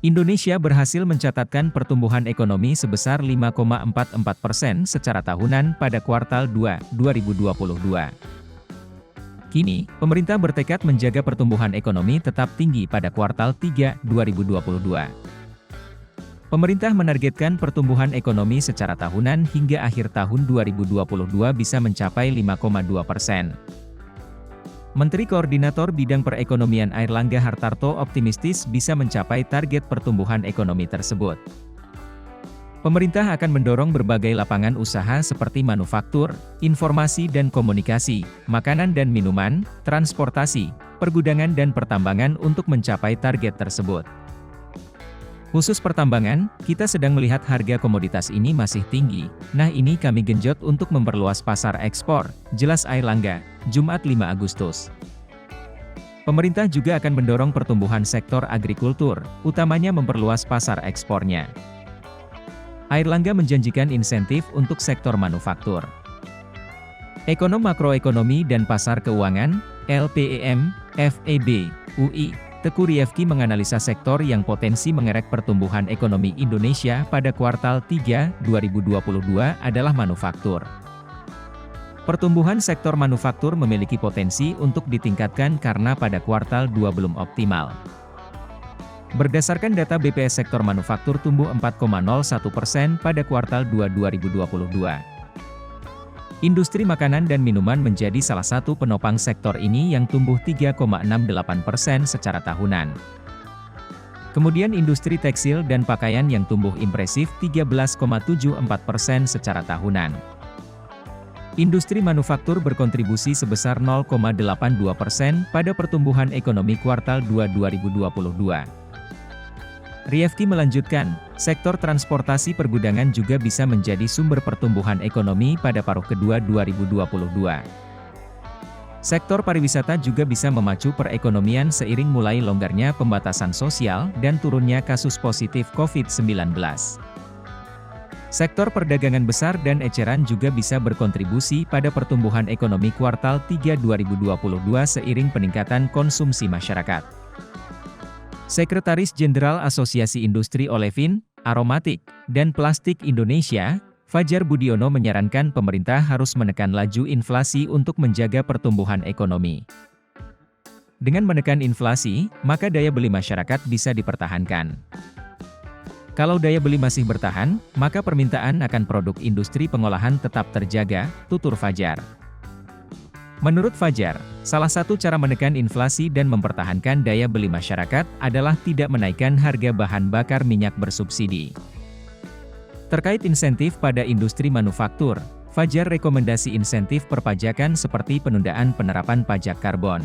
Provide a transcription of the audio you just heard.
Indonesia berhasil mencatatkan pertumbuhan ekonomi sebesar 5,44% secara tahunan pada kuartal 2, 2022. Kini, pemerintah bertekad menjaga pertumbuhan ekonomi tetap tinggi pada kuartal 3, 2022. Pemerintah menargetkan pertumbuhan ekonomi secara tahunan hingga akhir tahun 2022 bisa mencapai 5,2%. Menteri Koordinator Bidang Perekonomian Airlangga Hartarto optimistis bisa mencapai target pertumbuhan ekonomi tersebut. Pemerintah akan mendorong berbagai lapangan usaha seperti manufaktur, informasi dan komunikasi, makanan dan minuman, transportasi, pergudangan dan pertambangan untuk mencapai target tersebut. Khusus pertambangan, kita sedang melihat harga komoditas ini masih tinggi, nah ini kami genjot untuk memperluas pasar ekspor, jelas Airlangga, Jumat 5 Agustus. Pemerintah juga akan mendorong pertumbuhan sektor agrikultur, utamanya memperluas pasar ekspornya. Airlangga menjanjikan insentif untuk sektor manufaktur. Ekonom Makroekonomi dan Pasar Keuangan, LPEM, FEB, UI, Teguh Rifki menganalisa sektor yang potensi mengerek pertumbuhan ekonomi Indonesia pada kuartal 3, 2022 adalah manufaktur. Pertumbuhan sektor manufaktur memiliki potensi untuk ditingkatkan karena pada kuartal 2 belum optimal. Berdasarkan data BPS sektor manufaktur tumbuh 4,01% pada kuartal 2 2022. Industri makanan dan minuman menjadi salah satu penopang sektor ini yang tumbuh 3,68% secara tahunan. Kemudian industri tekstil dan pakaian yang tumbuh impresif 13,74% secara tahunan. Industri manufaktur berkontribusi sebesar 0,82% pada pertumbuhan ekonomi kuartal 2 2022. Rifki melanjutkan, sektor transportasi pergudangan juga bisa menjadi sumber pertumbuhan ekonomi pada paruh kedua 2022. Sektor pariwisata juga bisa memacu perekonomian seiring mulai longgarnya pembatasan sosial dan turunnya kasus positif COVID-19. Sektor perdagangan besar dan eceran juga bisa berkontribusi pada pertumbuhan ekonomi kuartal 3 2022 seiring peningkatan konsumsi masyarakat. Sekretaris Jenderal Asosiasi Industri Olefin, Aromatik, dan Plastik Indonesia, Fajar Budiono menyarankan pemerintah harus menekan laju inflasi untuk menjaga pertumbuhan ekonomi. Dengan menekan inflasi, maka daya beli masyarakat bisa dipertahankan. Kalau daya beli masih bertahan, maka permintaan akan produk industri pengolahan tetap terjaga, tutur Fajar. Menurut Fajar, salah satu cara menekan inflasi dan mempertahankan daya beli masyarakat adalah tidak menaikkan harga bahan bakar minyak bersubsidi. Terkait insentif pada industri manufaktur, Fajar rekomendasi insentif perpajakan seperti penundaan penerapan pajak karbon.